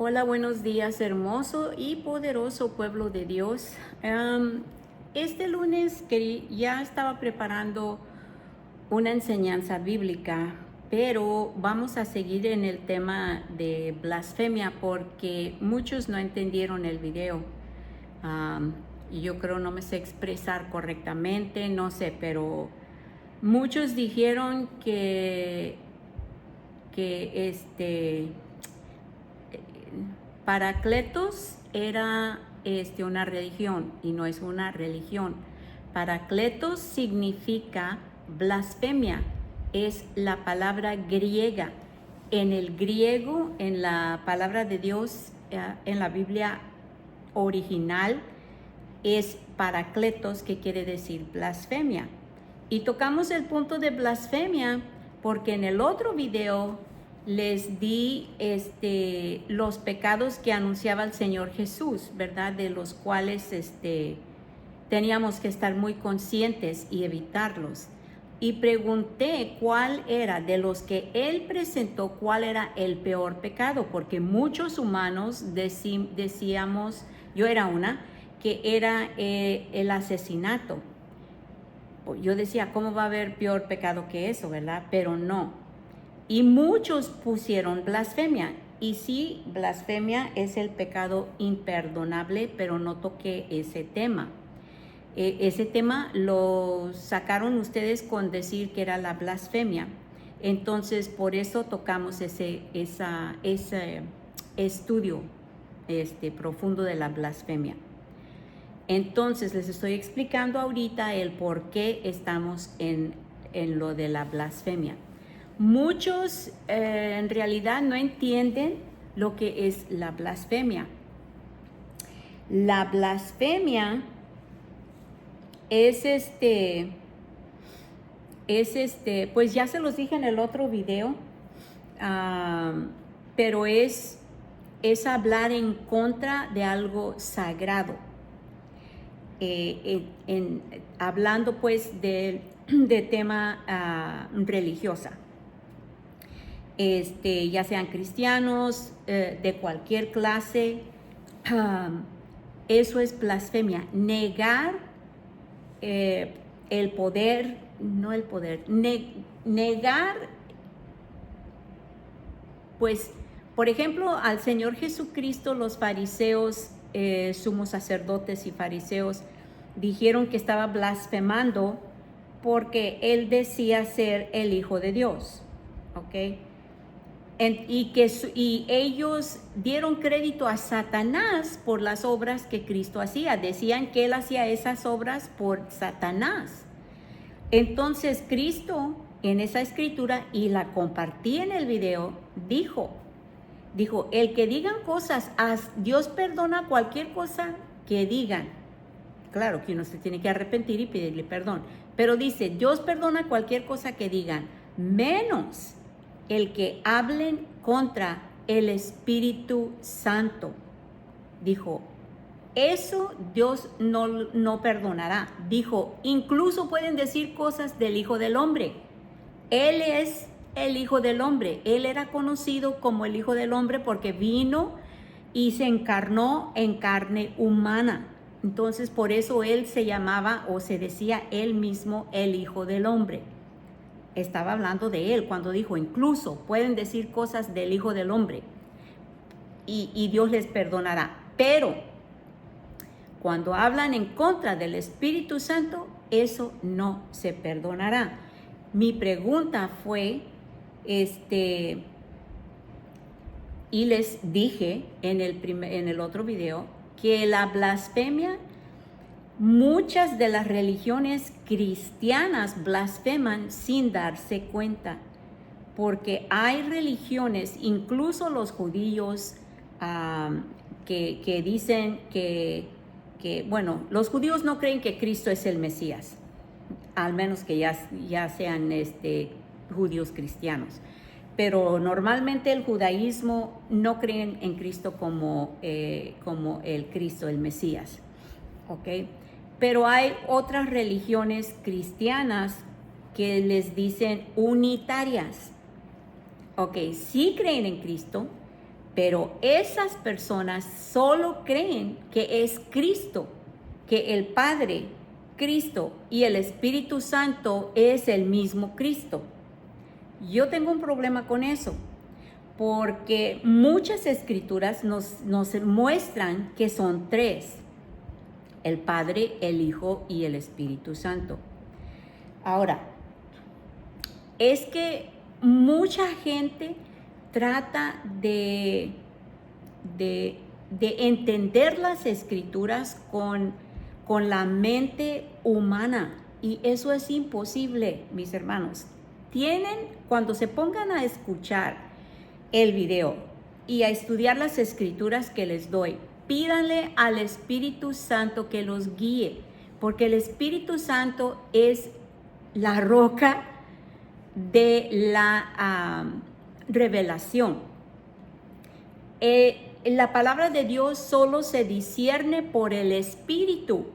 Hola, buenos días, hermoso y poderoso pueblo de Dios. Este lunes ya estaba preparando una enseñanza bíblica, pero vamos a seguir en el tema de blasfemia porque muchos no entendieron el video. Y yo creo no me sé expresar correctamente, no sé, pero muchos dijeron que Paracletos era una religión y no es una religión. Paracletos significa blasfemia, es la palabra griega. En el griego, en la palabra de Dios, en la Biblia original, es paracletos, que quiere decir blasfemia. Y tocamos el punto de blasfemia porque en el otro video les di los pecados que anunciaba el Señor Jesús, ¿verdad? De los cuales teníamos que estar muy conscientes y evitarlos. Y pregunté cuál era, de los que él presentó, cuál era el peor pecado, porque muchos humanos decíamos, yo era una, que era el asesinato. Yo decía, ¿cómo va a haber peor pecado que eso, verdad? Pero no. Y muchos pusieron blasfemia. Y sí, blasfemia es el pecado imperdonable, pero no toqué ese tema. Ese tema lo sacaron ustedes con decir que era la blasfemia. Entonces, por eso tocamos ese estudio profundo de la blasfemia. Entonces, les estoy explicando ahorita el por qué estamos en lo de la blasfemia. Muchos en realidad no entienden lo que es la blasfemia. La blasfemia es pues ya se los dije en el otro video, pero es hablar en contra de algo sagrado. Hablando pues de tema religiosa, ya sean cristianos, de cualquier clase, eso es blasfemia. Negar el poder, no el poder, negar, pues, por ejemplo, al Señor Jesucristo, los fariseos, sumos sacerdotes y fariseos, dijeron que estaba blasfemando porque él decía ser el Hijo de Dios, ¿ok? Y ellos dieron crédito a Satanás por las obras que Cristo hacía. Decían que él hacía esas obras por Satanás. Entonces Cristo, en esa escritura, y la compartí en el video, dijo, el que digan cosas, Dios perdona cualquier cosa que digan. Claro que uno se tiene que arrepentir y pedirle perdón. Pero dice, Dios perdona cualquier cosa que digan, menos el que hablen contra el Espíritu Santo. Dijo, eso Dios no perdonará. Dijo, incluso pueden decir cosas del Hijo del Hombre. Él es el Hijo del Hombre. Él era conocido como el Hijo del Hombre porque vino y se encarnó en carne humana. Entonces, por eso él se llamaba o se decía él mismo el Hijo del Hombre. Estaba hablando de él cuando dijo, incluso pueden decir cosas del Hijo del Hombre y Dios les perdonará. Pero cuando hablan en contra del Espíritu Santo, eso no se perdonará. Mi pregunta fue, y les dije en el otro video, que la blasfemia, muchas de las religiones cristianas blasfeman sin darse cuenta, porque hay religiones, incluso los judíos, que dicen que, bueno, los judíos no creen que Cristo es el Mesías, al menos que ya sean judíos cristianos. Pero normalmente el judaísmo no creen en Cristo como el Cristo, el Mesías, ¿ok? Pero hay otras religiones cristianas que les dicen unitarias, ¿ok? Sí creen en Cristo, Pero esas personas solo creen que es Cristo, que el Padre, Cristo y el Espíritu Santo es el mismo Cristo. Yo tengo un problema con eso, porque muchas escrituras nos muestran que son tres: el Padre, el Hijo y el Espíritu Santo. Ahora, es que mucha gente trata de entender las escrituras con la mente humana, y eso es imposible, mis hermanos. Cuando se pongan a escuchar el video y a estudiar las escrituras que les doy, pídanle al Espíritu Santo que los guíe, porque el Espíritu Santo es la roca de la revelación. La palabra de Dios solo se discierne por el Espíritu,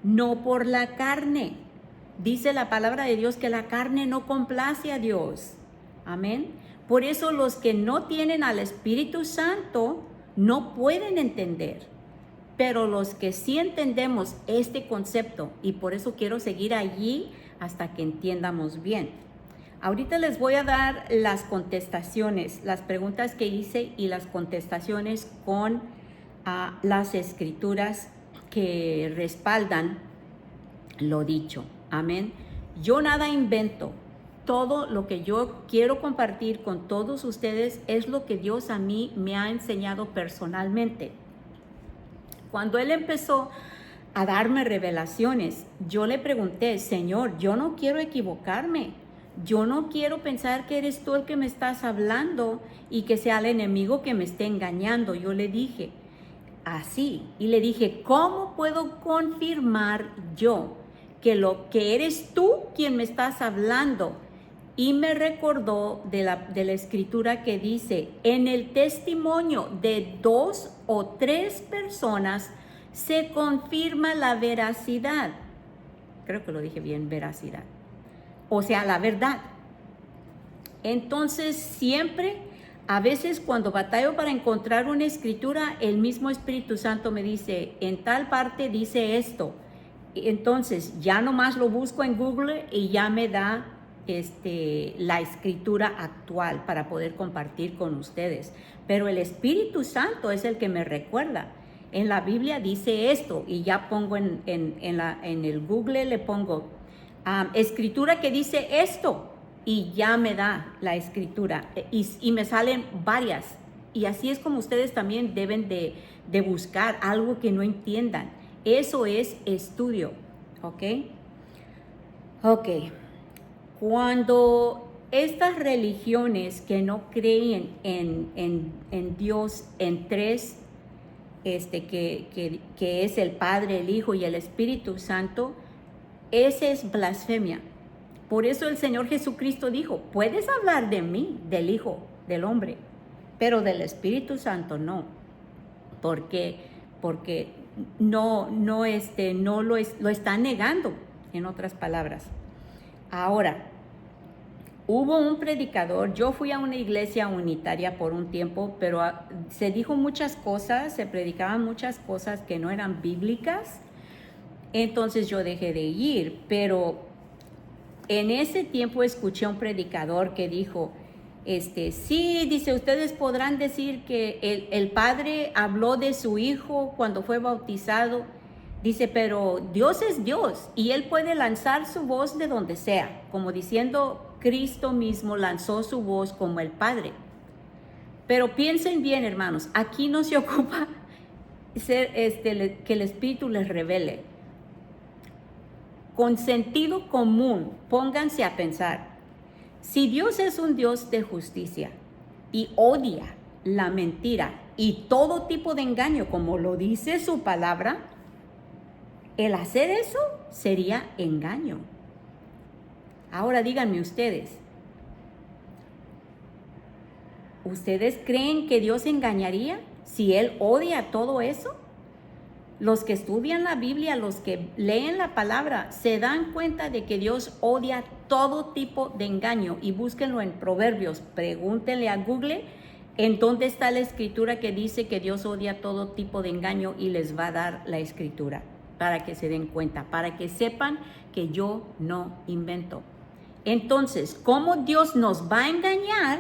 no por la carne. Dice la palabra de Dios que la carne no complace a Dios. Amén. Por eso los que no tienen al Espíritu Santo no pueden entender. Pero los que sí entendemos este concepto, y por eso quiero seguir allí hasta que entiendamos bien. Ahorita les voy a dar las contestaciones, las preguntas que hice y las contestaciones con las escrituras que respaldan lo dicho. Amén. Yo nada invento. Todo lo que yo quiero compartir con todos ustedes es lo que Dios a mí me ha enseñado personalmente. Cuando Él empezó a darme revelaciones, yo le pregunté: Señor, yo no quiero equivocarme. Yo no quiero pensar que eres tú el que me estás hablando y que sea el enemigo que me esté engañando. Yo le dije así, y le dije: ¿cómo puedo confirmar yo que eres tú quien me estás hablando? Y me recordó de la escritura que dice: en el testimonio de 2 o 3 personas se confirma la veracidad. Creo que lo dije bien, veracidad. O sea, la verdad. Entonces, siempre, a veces cuando batallo para encontrar una escritura, el mismo Espíritu Santo me dice: en tal parte dice esto. Entonces, ya nomás lo busco en Google y ya me da la escritura actual para poder compartir con ustedes. Pero el Espíritu Santo es el que me recuerda: en la Biblia dice esto, y ya pongo en el Google, le pongo escritura que dice esto, y ya me da la escritura, y me salen varias. Y así es como ustedes también deben de buscar algo que no entiendan. Eso es estudio, ¿ok? Ok. Cuando estas religiones que no creen en Dios en tres, que es el Padre, el Hijo y el Espíritu Santo, esa es blasfemia. Por eso el Señor Jesucristo dijo: puedes hablar de mí, del Hijo del Hombre, pero del Espíritu Santo no, porque no lo está negando, en otras palabras. Ahora, hubo un predicador, yo fui a una iglesia unitaria por un tiempo, pero se dijo muchas cosas, se predicaban muchas cosas que no eran bíblicas, entonces yo dejé de ir. Pero en ese tiempo escuché a un predicador que dijo: sí, dice, ustedes podrán decir que el Padre habló de su Hijo cuando fue bautizado, dice, pero Dios es Dios y Él puede lanzar su voz de donde sea, como diciendo, Cristo mismo lanzó su voz como el Padre. Pero piensen bien, hermanos, aquí no se ocupa que el Espíritu les revele. Con sentido común, pónganse a pensar: si Dios es un Dios de justicia y odia la mentira y todo tipo de engaño, como lo dice su palabra, el hacer eso sería engaño. Ahora díganme ustedes, ¿ustedes creen que Dios engañaría si Él odia todo eso? Los que estudian la Biblia, los que leen la palabra, se dan cuenta de que Dios odia todo tipo de engaño. Y búsquenlo en Proverbios, pregúntenle a Google ¿En dónde está la escritura que dice que Dios odia todo tipo de engaño? Y les va a dar la escritura para que se den cuenta, para que sepan que yo no invento. Entonces, ¿cómo Dios nos va a engañar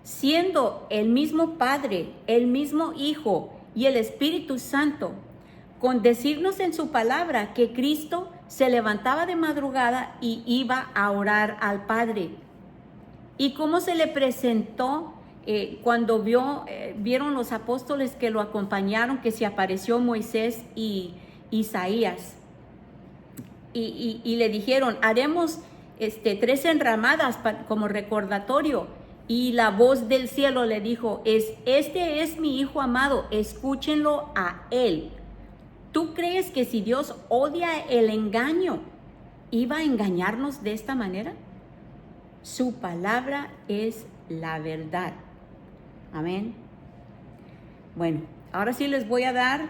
siendo el mismo Padre, el mismo Hijo y el Espíritu Santo, con decirnos en su palabra que Cristo se levantaba de madrugada y iba a orar al Padre? ¿Y cómo se le presentó cuando vieron los apóstoles que lo acompañaron, que se apareció Moisés y Isaías? Y le dijeron, haremos 3 enramadas como recordatorio. Y la voz del cielo le dijo, este es mi Hijo amado, escúchenlo a él. ¿Tú crees que si Dios odia el engaño, iba a engañarnos de esta manera? Su palabra es la verdad. Amén. Bueno, ahora sí les voy a dar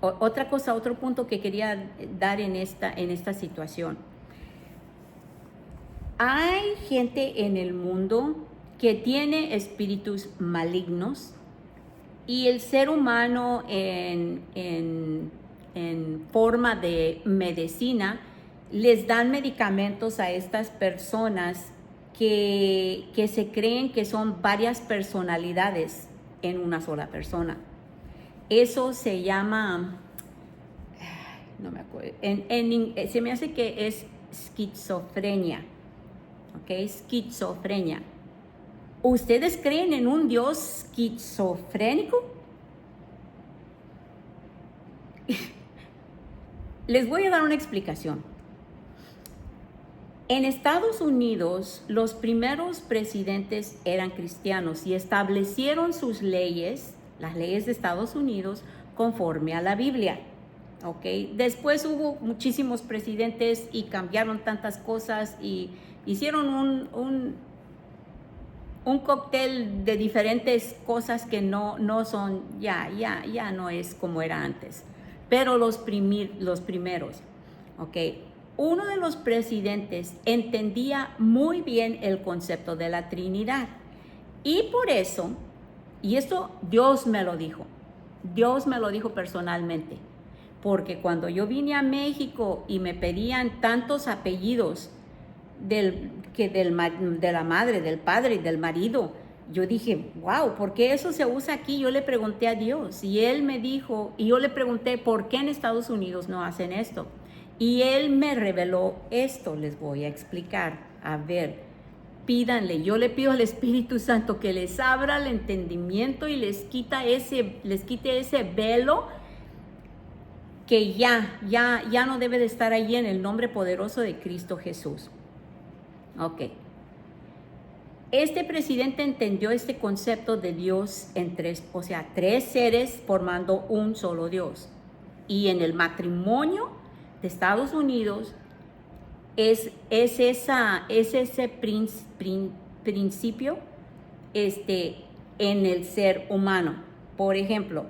otra cosa, otro punto que quería dar en esta situación. Hay gente en el mundo que tiene espíritus malignos y el ser humano en forma de medicina les dan medicamentos a estas personas que se creen que son varias personalidades en una sola persona. Eso se llama, no me acuerdo, se me hace que es esquizofrenia, ¿ok? Esquizofrenia. ¿Ustedes creen en un Dios esquizofrénico? Les voy a dar una explicación. En Estados Unidos, los primeros presidentes eran cristianos y establecieron sus leyes, las leyes de Estados Unidos, conforme a la Biblia. ¿Ok? Después hubo muchísimos presidentes y cambiaron tantas cosas y hicieron un cóctel de diferentes cosas que no son, ya no es como era antes. Pero los primeros, ¿ok? Uno de los presidentes entendía muy bien el concepto de la Trinidad. Y por eso, y esto Dios me lo dijo personalmente, porque cuando yo vine a México y me pedían tantos apellidos de la madre, del padre y del marido, yo dije, wow, ¿por qué eso se usa aquí? Yo le pregunté a Dios y Él me dijo, y yo le pregunté, ¿por qué en Estados Unidos no hacen esto? Y Él me reveló esto, les voy a explicar. A ver, pídanle, yo le pido al Espíritu Santo que les abra el entendimiento y les quite ese velo que ya no debe de estar allí en el nombre poderoso de Cristo Jesús. Ok. Este presidente entendió este concepto de Dios en tres seres formando un solo Dios. Y en el matrimonio de Estados Unidos es ese principio en el ser humano. Por ejemplo,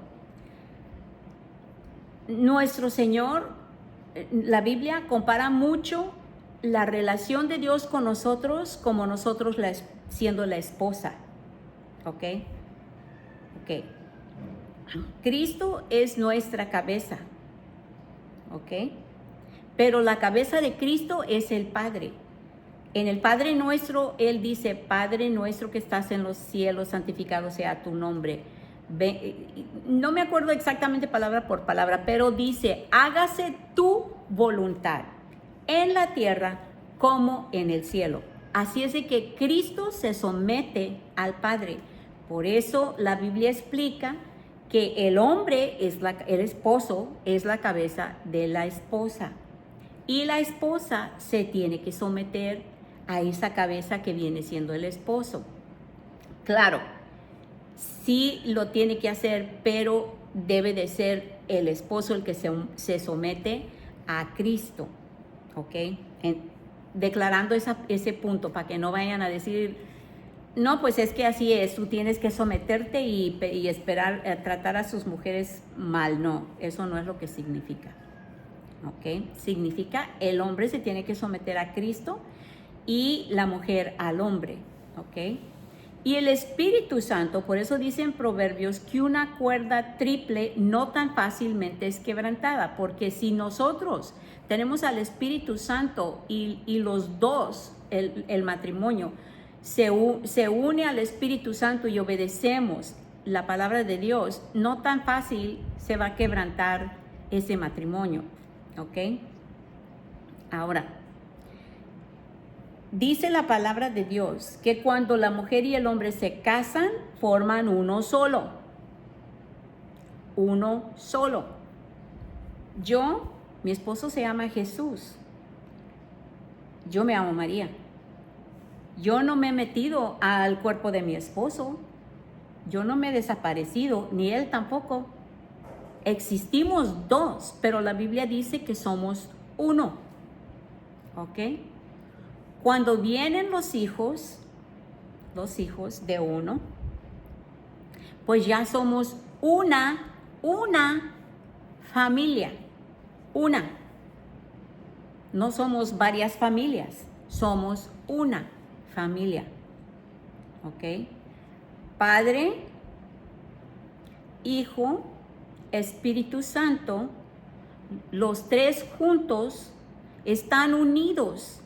nuestro Señor, la Biblia compara mucho la relación de Dios con nosotros como nosotros siendo la esposa. ¿Ok? Cristo es nuestra cabeza. ¿Ok? Pero la cabeza de Cristo es el Padre. En el Padre Nuestro, Él dice, Padre nuestro que estás en los cielos, santificado sea tu nombre. No me acuerdo exactamente palabra por palabra, pero dice, hágase tu voluntad en la tierra como en el cielo. Así es de que Cristo se somete al Padre. Por eso la Biblia explica que el hombre, el esposo, es la cabeza de la esposa. Y la esposa se tiene que someter a esa cabeza que viene siendo el esposo. Claro, sí lo tiene que hacer, pero debe de ser el esposo el que se somete a Cristo. ¿Ok? Declarando ese punto para que no vayan a decir, no, pues es que así es, tú tienes que someterte y esperar, tratar a sus mujeres mal. No, eso no es lo que significa. ¿Ok? Significa el hombre se tiene que someter a Cristo y la mujer al hombre. ¿Ok? Y el Espíritu Santo, por eso dicen Proverbios que una cuerda triple no tan fácilmente es quebrantada, porque si nosotros tenemos al Espíritu Santo y los dos, el matrimonio, se une al Espíritu Santo y obedecemos la palabra de Dios, no tan fácil se va a quebrantar ese matrimonio, ¿ok? Ahora, dice la palabra de Dios que cuando la mujer y el hombre se casan, forman uno solo. Uno solo. Mi esposo se llama Jesús. Yo me llamo María. Yo no me he metido al cuerpo de mi esposo. Yo no me he desaparecido, ni él tampoco. Existimos dos, pero la Biblia dice que somos uno. ¿Ok? Cuando vienen los hijos de uno, pues ya somos una familia, una. No somos varias familias, somos una familia, ¿ok? Padre, Hijo, Espíritu Santo, los tres juntos están unidos.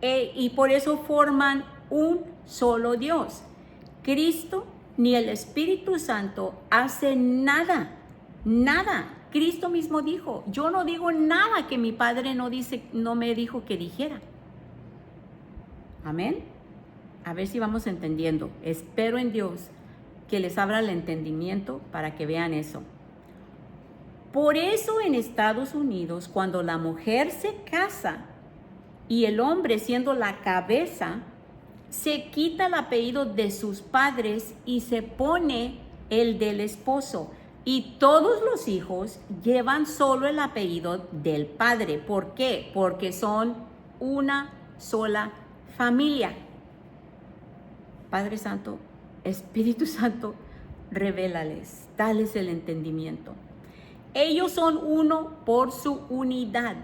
Y por eso forman un solo Dios. Cristo ni el Espíritu Santo hacen nada. Cristo mismo dijo, yo no digo nada que mi Padre no me dijo que dijera. Amén. A ver si vamos entendiendo. Espero en Dios que les abra el entendimiento para que vean eso. Por eso en Estados Unidos, cuando la mujer se casa, y el hombre, siendo la cabeza, se quita el apellido de sus padres y se pone el del esposo. Y todos los hijos llevan solo el apellido del padre. ¿Por qué? Porque son una sola familia. Padre Santo, Espíritu Santo, revélales, dales el entendimiento. Ellos son uno por su unidad.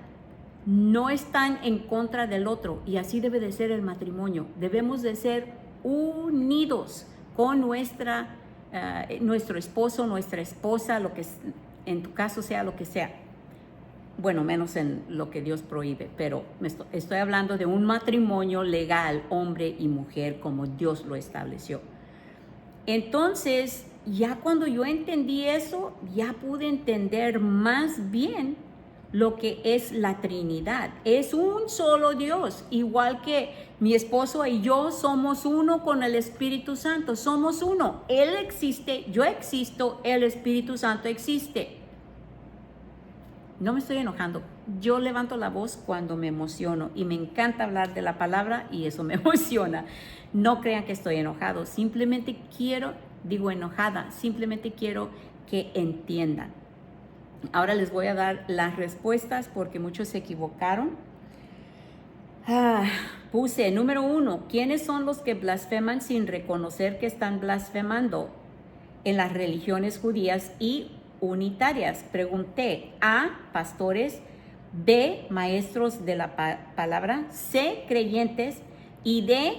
No están en contra del otro, y así debe de ser el matrimonio. Debemos de ser unidos con nuestro esposo, nuestra esposa, lo que en tu caso sea lo que sea. Bueno, menos en lo que Dios prohíbe, pero estoy hablando de un matrimonio legal, hombre y mujer, como Dios lo estableció. Entonces, ya cuando yo entendí eso, ya pude entender más bien lo que es la Trinidad. Es un solo Dios, igual que mi esposo y yo somos uno con el Espíritu Santo, somos uno. Él existe, yo existo, el Espíritu Santo existe. No me estoy enojando, yo levanto la voz cuando me emociono y me encanta hablar de la palabra y eso me emociona. No crean que estoy enojado, simplemente simplemente quiero que entiendan. Ahora les voy a dar las respuestas porque muchos se equivocaron. Puse, número 1, ¿quiénes son los que blasfeman sin reconocer que están blasfemando en las religiones judías y unitarias? Pregunté. A, pastores. B, maestros de la palabra. C, creyentes. Y D,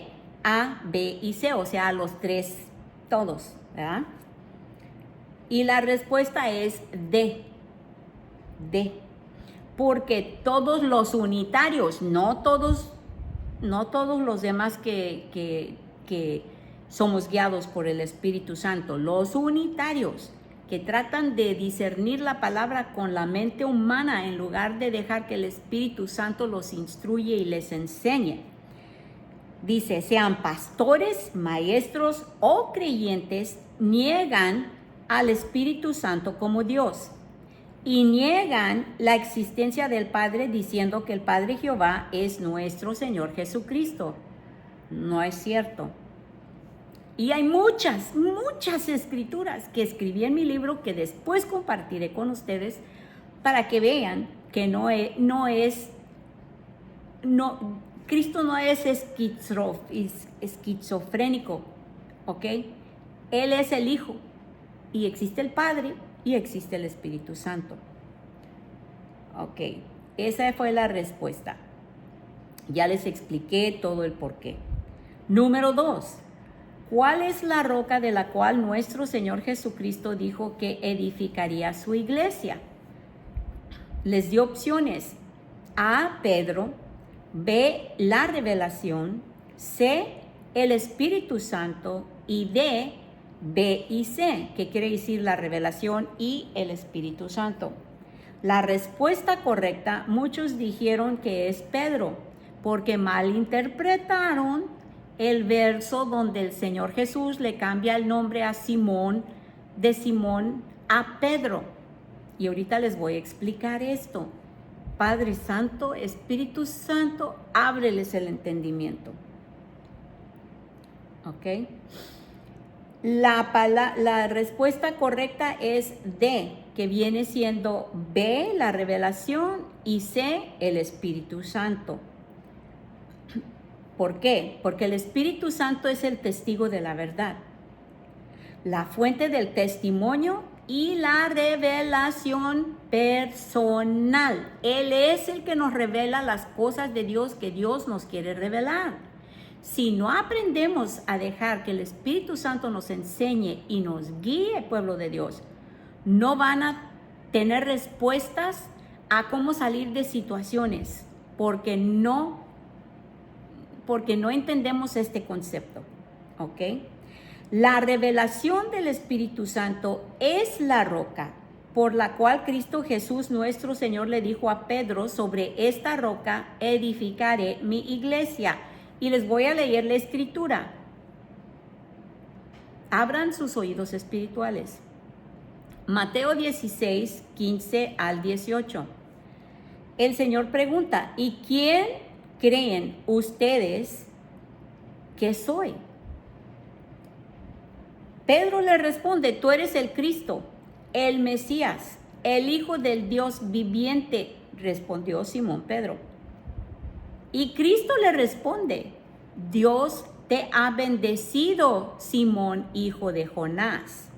A, B y C, o sea, los tres, todos, ¿verdad? Y la respuesta es D. Porque todos los unitarios, no todos los demás que somos guiados por el Espíritu Santo, los unitarios que tratan de discernir la palabra con la mente humana en lugar de dejar que el Espíritu Santo los instruye y les enseñe. Dice, sean pastores, maestros o creyentes, niegan al Espíritu Santo como Dios. Y niegan la existencia del Padre diciendo que el Padre Jehová es nuestro Señor Jesucristo. No es cierto. Y hay muchas escrituras que escribí en mi libro que después compartiré con ustedes para que vean que Cristo no es esquizofrénico, ¿ok? Él es el Hijo y existe el Padre y existe el Espíritu Santo. Ok, esa fue la respuesta. Ya les expliqué todo el porqué. Número 2, ¿Cuál es la roca de la cual nuestro Señor Jesucristo dijo que edificaría su iglesia? Les dio opciones. A, Pedro. B, la revelación. C, el Espíritu Santo. Y D, B y C, que quiere decir la revelación y el Espíritu Santo. La respuesta correcta, muchos dijeron que es Pedro, porque malinterpretaron el verso donde el Señor Jesús le cambia el nombre a Simón, de Simón a Pedro. Y ahorita les voy a explicar esto. Padre Santo, Espíritu Santo, ábreles el entendimiento. ¿Ok? La respuesta correcta es D, que viene siendo B, la revelación, y C, el Espíritu Santo. ¿Por qué? Porque el Espíritu Santo es el testigo de la verdad, la fuente del testimonio y la revelación personal. Él es el que nos revela las cosas de Dios que Dios nos quiere revelar. Si no aprendemos a dejar que el Espíritu Santo nos enseñe y nos guíe, pueblo de Dios, no van a tener respuestas a cómo salir de situaciones, porque no entendemos este concepto, ¿ok? La revelación del Espíritu Santo es la roca por la cual Cristo Jesús nuestro Señor le dijo a Pedro: sobre esta roca edificaré mi iglesia. Y les voy a leer la escritura. Abran sus oídos espirituales. Mateo 16, 15 al 18. El Señor pregunta: ¿y quién creen ustedes que soy? Pedro le responde: tú eres el Cristo, el Mesías, el Hijo del Dios viviente, respondió Simón Pedro. Y Cristo le responde: Dios te ha bendecido, Simón, hijo de Jonás,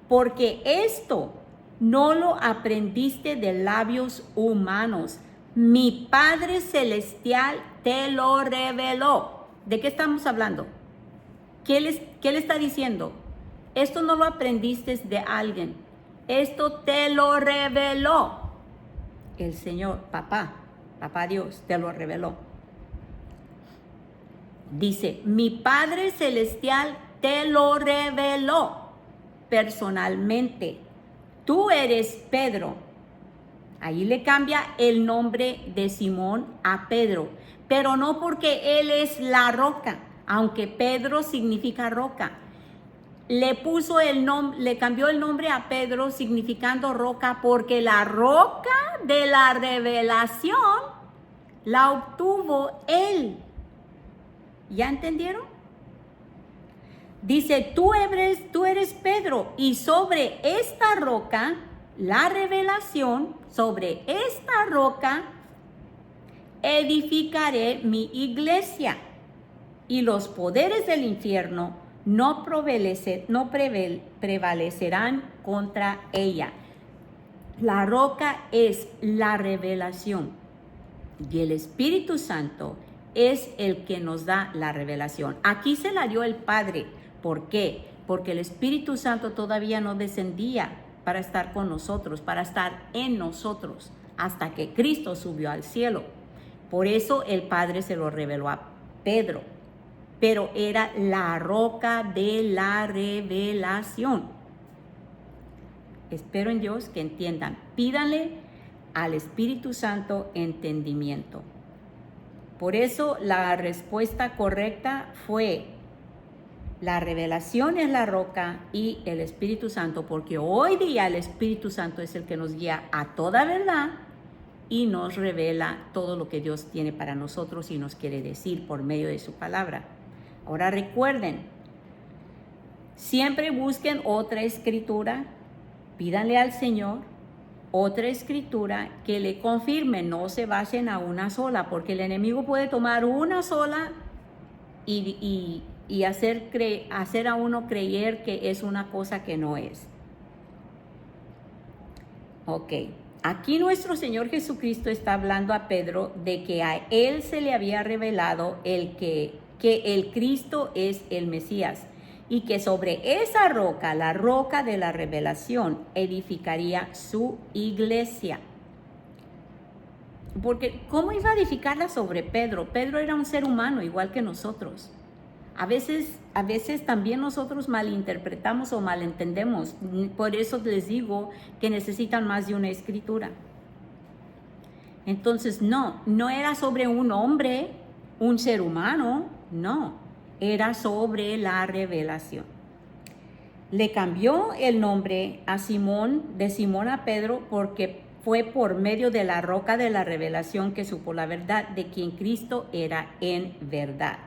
porque esto no lo aprendiste de labios humanos. Mi Padre Celestial te lo reveló. ¿De qué estamos hablando? ¿Qué le está diciendo? Esto no lo aprendiste de alguien. Esto te lo reveló el Señor, Papá Dios, te lo reveló. Dice: mi Padre Celestial te lo reveló personalmente. Tú eres Pedro. Ahí le cambia el nombre de Simón a Pedro, pero no porque él es la roca, aunque Pedro significa roca. Le cambió el nombre a Pedro significando roca, porque la roca de la revelación la obtuvo él. ¿Ya entendieron? Dice: tú eres Pedro, y sobre esta roca, la revelación, sobre esta roca edificaré mi iglesia, y los poderes del infierno no prevalecerán contra ella. La roca es la revelación, y el Espíritu Santo es el que nos da la revelación. Aquí se la dio el Padre. ¿Por qué? Porque el Espíritu Santo todavía no descendía para estar con nosotros, para estar en nosotros, hasta que Cristo subió al cielo. Por eso el Padre se lo reveló a Pedro, pero era la roca de la revelación. Espero en Dios que entiendan. Pídanle al Espíritu Santo entendimiento. Por eso la respuesta correcta fue: la revelación es la roca y el Espíritu Santo, porque hoy día el Espíritu Santo es el que nos guía a toda verdad y nos revela todo lo que Dios tiene para nosotros y nos quiere decir por medio de su palabra. Ahora recuerden, siempre busquen otra escritura, pídanle al Señor otra escritura que le confirme, no se basen a una sola, porque el enemigo puede tomar una sola y hacer a uno creer que es una cosa que no es. Ok, aquí nuestro Señor Jesucristo está hablando a Pedro de que a él se le había revelado el que que el Cristo es el Mesías y que sobre esa roca, la roca de la revelación, edificaría su iglesia. Porque ¿cómo iba a edificarla sobre Pedro? Pedro era un ser humano igual que nosotros. A veces también nosotros malinterpretamos o malentendemos. Por eso les digo que necesitan más de una escritura. Entonces, no era sobre un hombre, un ser humano, no. Era sobre la revelación. Le cambió el nombre a Simón, de Simón a Pedro, porque fue por medio de la roca de la revelación que supo la verdad de quien Cristo era en verdad.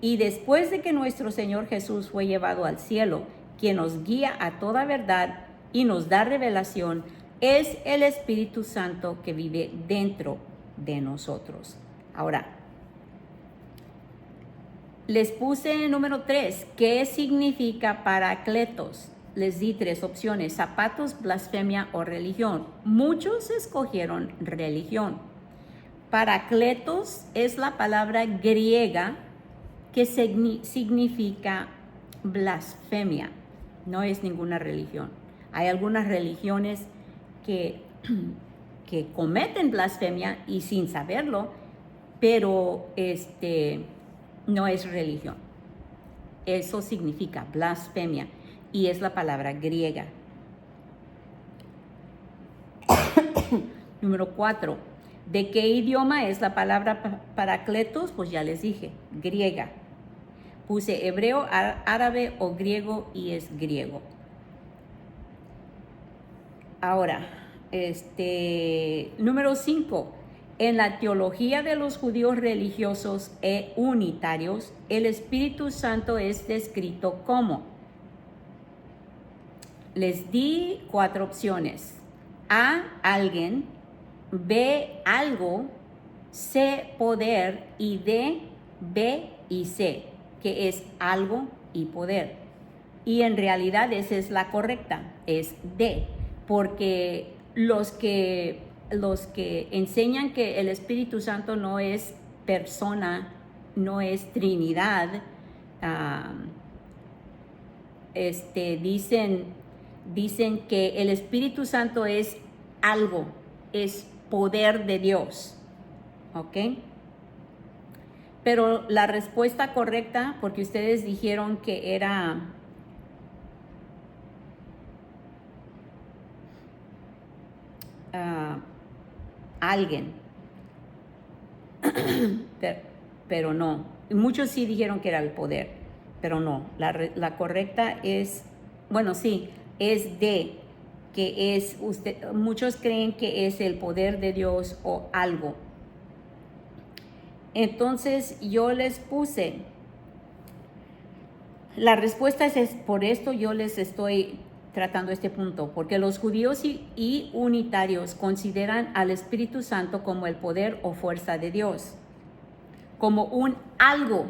Y después de que nuestro Señor Jesús fue llevado al cielo, quien nos guía a toda verdad y nos da revelación, es el Espíritu Santo que vive dentro de nosotros. Ahora, les puse número 3, ¿qué significa paracletos? Les di 3 opciones, zapatos, blasfemia o religión. Muchos escogieron religión. Paracletos es la palabra griega que significa blasfemia. No es ninguna religión. Hay algunas religiones que cometen blasfemia y sin saberlo, pero no es religión. Eso significa blasfemia y es la palabra griega. Número 4. ¿De qué idioma es la palabra paracletos? Pues ya les dije, griega. Puse hebreo, árabe o griego y es griego. Ahora, número 5. En la teología de los judíos religiosos e unitarios, el Espíritu Santo es descrito como. Les di 4 opciones. A, alguien. B, algo. C, poder. Y D, B y C, que es algo y poder. Y en realidad esa es la correcta, es D, porque los que enseñan que el Espíritu Santo no es persona, no es Trinidad, dicen que el Espíritu Santo es algo, es poder de Dios, ¿ok? Pero la respuesta correcta, porque ustedes dijeron que era alguien, pero no. Muchos sí dijeron que era el poder, pero no. La correcta es, bueno, sí, es D, que es, muchos creen que es el poder de Dios o algo. Entonces yo les puse, la respuesta es por esto yo les estoy tratando este punto, porque los judíos y unitarios consideran al Espíritu Santo como el poder o fuerza de Dios, como un algo,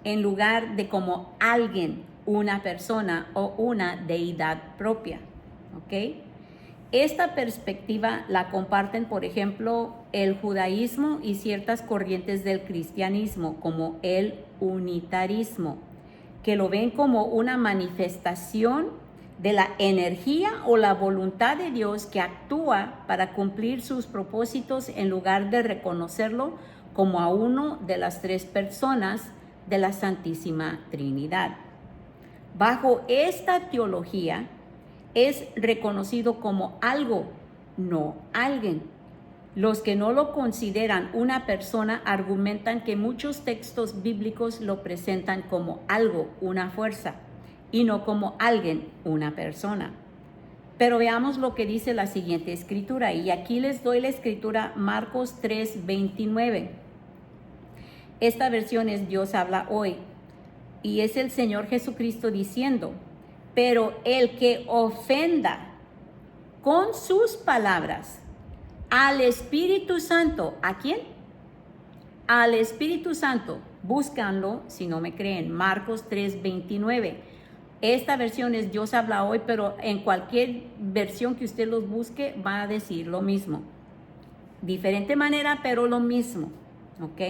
en lugar de como alguien, una persona o una deidad propia, ¿ok? Esta perspectiva la comparten, por ejemplo, el judaísmo y ciertas corrientes del cristianismo, como el unitarismo, que lo ven como una manifestación de la energía o la voluntad de Dios que actúa para cumplir sus propósitos en lugar de reconocerlo como a uno de las 3 personas de la Santísima Trinidad. Bajo esta teología es reconocido como algo, no alguien. Los que no lo consideran una persona argumentan que muchos textos bíblicos lo presentan como algo, una fuerza, y no como alguien, una persona. Pero veamos lo que dice la siguiente escritura, y aquí les doy la escritura Marcos 3:29. Esta versión es Dios habla hoy, y es el Señor Jesucristo diciendo: pero el que ofenda con sus palabras al Espíritu Santo, ¿a quién? Al Espíritu Santo, búscanlo si no me creen, Marcos 3:29. Esta versión es Dios habla hoy, pero en cualquier versión que usted los busque va a decir lo mismo. Diferente manera, pero lo mismo, ¿ok?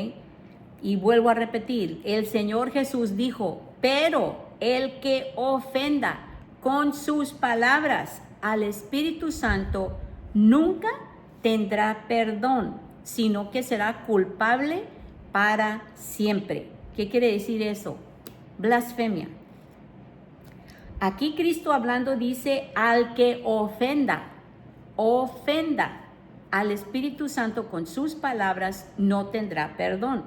Y vuelvo a repetir, el Señor Jesús dijo, pero el que ofenda con sus palabras al Espíritu Santo nunca tendrá perdón, sino que será culpable para siempre. ¿Qué quiere decir eso? Blasfemia. Aquí Cristo hablando dice al que ofenda al Espíritu Santo con sus palabras no tendrá perdón.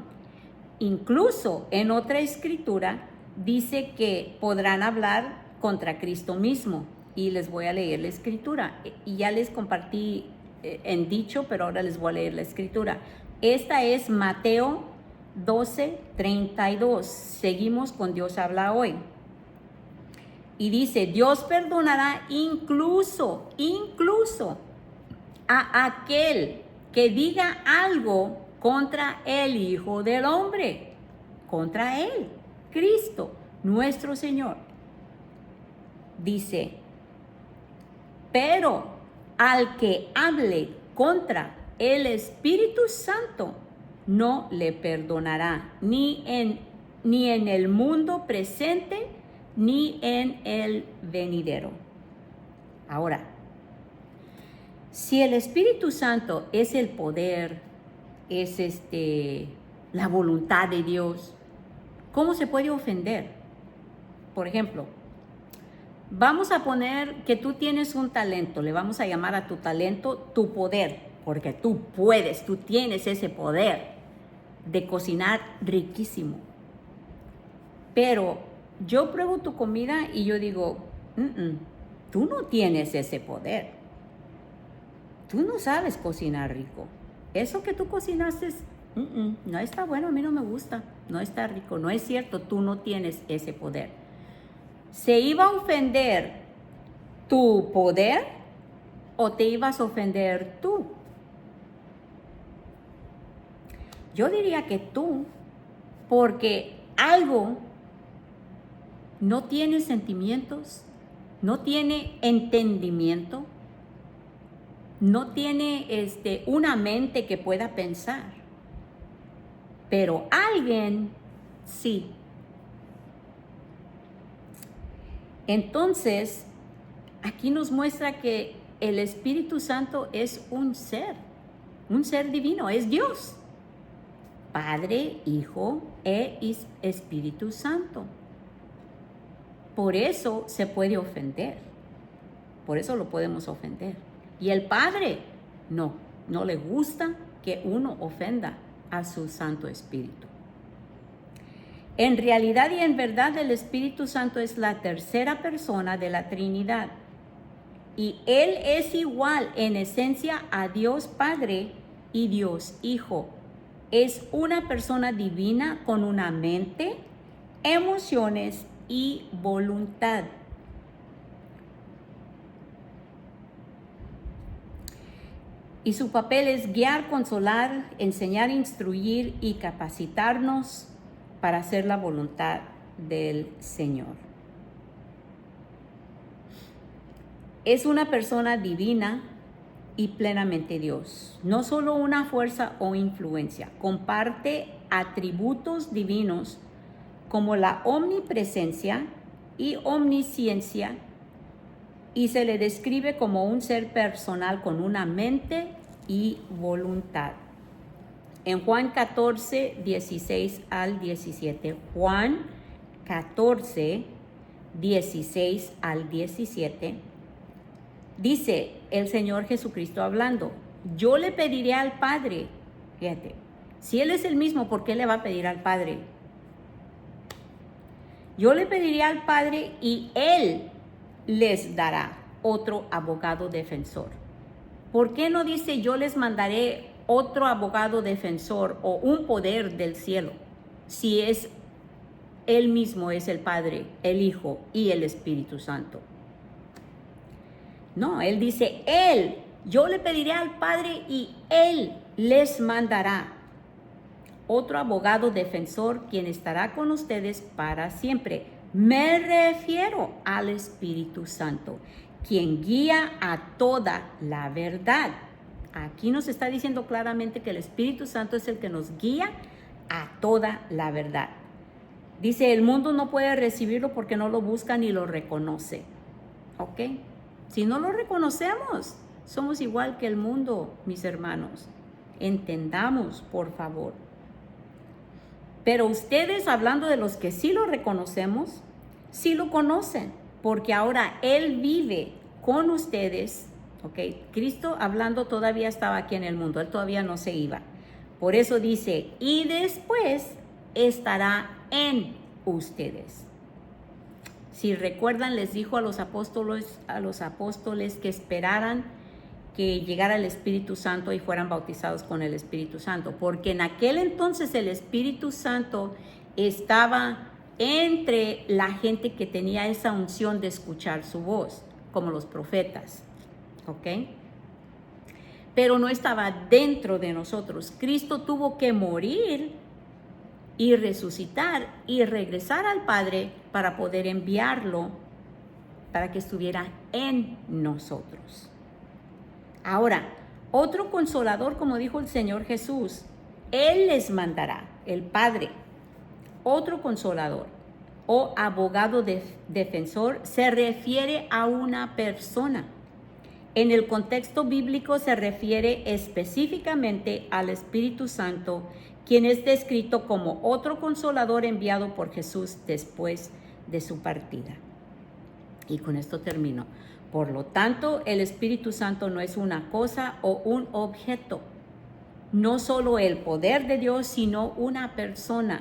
Incluso en otra escritura dice que podrán hablar contra Cristo mismo. Y les voy a leer la escritura. Y ya les compartí en dicho, pero ahora les voy a leer la escritura. Esta es Mateo 12:32. Seguimos con Dios habla hoy. Y dice, Dios perdonará incluso a aquel que diga algo contra el Hijo del Hombre, contra Él, Cristo, nuestro Señor. Dice, pero al que hable contra el Espíritu Santo, no le perdonará, ni en el mundo presente, ni en el venidero. Ahora, si el Espíritu Santo es el poder, es la voluntad de Dios, ¿cómo se puede ofender? Por ejemplo, vamos a poner que tú tienes un talento, le vamos a llamar a tu talento tu poder, porque tú puedes, tú tienes ese poder de cocinar riquísimo. Pero yo pruebo tu comida y yo digo, tú no tienes ese poder. Tú no sabes cocinar rico. Eso que tú cocinaste, no está bueno, a mí no me gusta, no está rico, no es cierto, tú no tienes ese poder. ¿Se iba a ofender tu poder o te ibas a ofender tú? Yo diría que tú, porque algo no tiene sentimientos, no tiene entendimiento, no tiene una mente que pueda pensar, pero alguien sí. Entonces, aquí nos muestra que el Espíritu Santo es un ser divino, es Dios, Padre, Hijo e Espíritu Santo. Por eso se puede ofender, por eso lo podemos ofender. Y el Padre no le gusta que uno ofenda a su Santo Espíritu. En realidad y en verdad el Espíritu Santo es la tercera persona de la Trinidad. Y Él es igual en esencia a Dios Padre y Dios Hijo. Es una persona divina con una mente, emociones y voluntad. Y su papel es guiar, consolar, enseñar, instruir y capacitarnos para hacer la voluntad del Señor. Es una persona divina y plenamente Dios, no solo una fuerza o influencia, comparte atributos divinos como la omnipresencia y omnisciencia, y se le describe como un ser personal con una mente y voluntad. En Juan 14, 16 al 17. Juan 14, 16 al 17. Dice el Señor Jesucristo hablando, yo le pediré al Padre, fíjate, si Él es el mismo, ¿por qué le va a pedir al Padre? Yo le pediré al Padre y Él les dará otro abogado defensor. ¿Por qué no dice yo les mandaré otro abogado defensor o un poder del cielo? Si es Él mismo, es el Padre, el Hijo y el Espíritu Santo. No, Él dice, yo le pediré al Padre y Él les mandará otro abogado defensor quien estará con ustedes para siempre. Me refiero al Espíritu Santo, quien guía a toda la verdad. Aquí nos está diciendo claramente que el Espíritu Santo es el que nos guía a toda la verdad. Dice, el mundo no puede recibirlo porque no lo busca ni lo reconoce. ¿Ok? Si no lo reconocemos, somos igual que el mundo, mis hermanos. Entendamos, por favor. Pero ustedes, hablando de los que sí lo reconocemos, sí lo conocen, porque ahora Él vive con ustedes. ¿Ok? Cristo, hablando, todavía estaba aquí en el mundo, Él todavía no se iba. Por eso dice, y después estará en ustedes. Si recuerdan, les dijo a los apóstoles que esperaran que llegara el Espíritu Santo y fueran bautizados con el Espíritu Santo, porque en aquel entonces el Espíritu Santo estaba entre la gente que tenía esa unción de escuchar su voz, como los profetas, ¿ok? Pero no estaba dentro de nosotros. Cristo tuvo que morir y resucitar y regresar al Padre para poder enviarlo para que estuviera en nosotros. Ahora, otro consolador, como dijo el Señor Jesús, Él les mandará, el Padre, otro consolador o abogado defensor, se refiere a una persona. En el contexto bíblico se refiere específicamente al Espíritu Santo, quien es descrito como otro consolador enviado por Jesús después de su partida. Y con esto termino. Por lo tanto, el Espíritu Santo no es una cosa o un objeto, no solo el poder de Dios, sino una persona,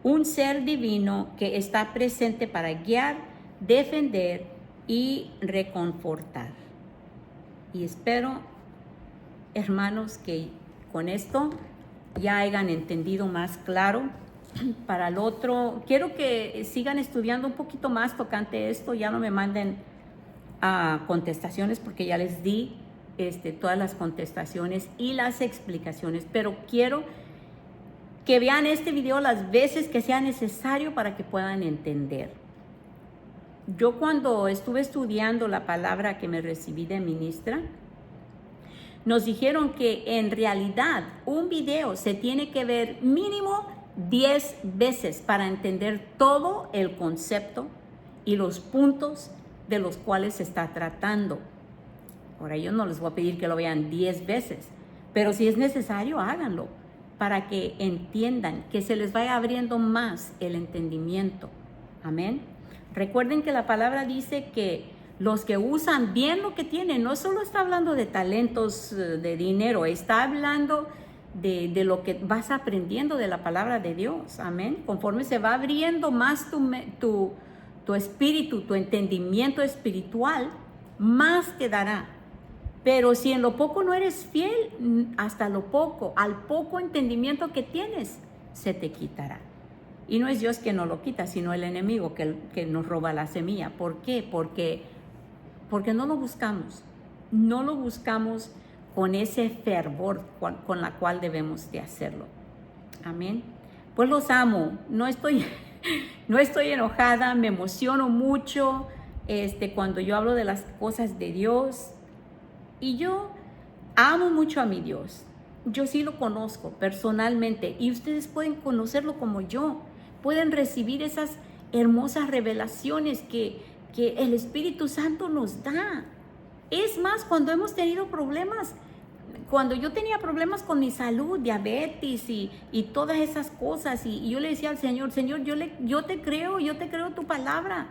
un ser divino que está presente para guiar, defender y reconfortar. Y espero, hermanos, que con esto ya hayan entendido más claro. Para el otro, quiero que sigan estudiando un poquito más tocante esto, ya no me manden contestaciones porque ya les di todas las contestaciones y las explicaciones, pero quiero que vean este video las veces que sea necesario para que puedan entender. Yo cuando estuve estudiando la palabra que me recibí de ministra, nos dijeron que en realidad un video se tiene que ver mínimo 10 veces para entender todo el concepto y los puntos de los cuales se está tratando. Ahora, yo no les voy a pedir que lo vean 10 veces, pero si es necesario, háganlo para que entiendan, que se les vaya abriendo más el entendimiento. Amén. Recuerden que la palabra dice que los que usan bien lo que tienen, no solo está hablando de talentos, de dinero, está hablando de lo que vas aprendiendo de la palabra de Dios. Amén. Conforme se va abriendo más tu espíritu, tu entendimiento espiritual, más te dará. Pero si en lo poco no eres fiel, hasta lo poco, al poco entendimiento que tienes, se te quitará. Y no es Dios que nos lo quita, sino el enemigo que nos roba la semilla. ¿Por qué? Porque no lo buscamos. No lo buscamos con ese fervor con la cual debemos de hacerlo. Amén. Pues los amo. No estoy enojada, me emociono mucho cuando yo hablo de las cosas de Dios. Y yo amo mucho a mi Dios. Yo sí lo conozco personalmente y ustedes pueden conocerlo como yo. Pueden recibir esas hermosas revelaciones que el Espíritu Santo nos da. Es más, cuando hemos tenido problemas, cuando yo tenía problemas con mi salud, diabetes y todas esas cosas, y yo le decía al Señor, yo te creo tu palabra.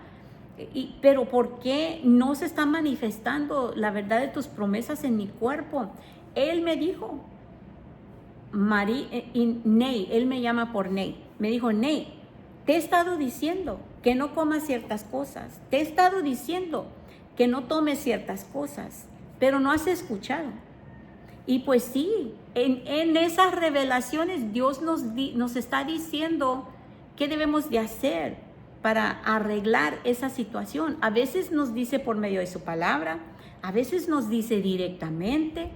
Pero ¿por qué no se está manifestando la verdad de tus promesas en mi cuerpo? Él me dijo, Ney, él me llama por Ney, me dijo, Ney, te he estado diciendo que no comas ciertas cosas, te he estado diciendo que no tomes ciertas cosas, pero no has escuchado. Y pues sí, en esas revelaciones Dios nos está diciendo qué debemos de hacer para arreglar esa situación. A veces nos dice por medio de su palabra, a veces nos dice directamente,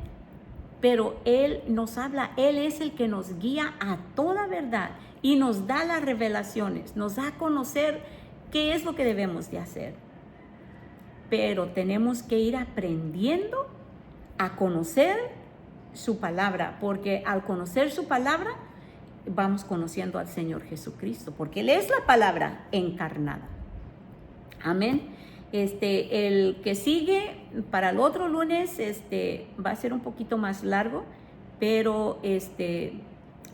pero Él nos habla, Él es el que nos guía a toda verdad y nos da las revelaciones, nos da a conocer qué es lo que debemos de hacer. Pero tenemos que ir aprendiendo a conocer su palabra, porque al conocer su palabra, vamos conociendo al Señor Jesucristo, porque Él es la palabra encarnada. Amén. El que sigue para el otro lunes, va a ser un poquito más largo, pero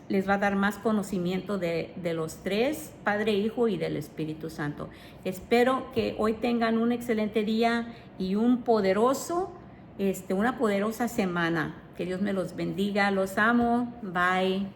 les va a dar más conocimiento de los tres, Padre, Hijo y del Espíritu Santo. Espero que hoy tengan un excelente día y una poderosa semana. Que Dios me los bendiga. Los amo. Bye.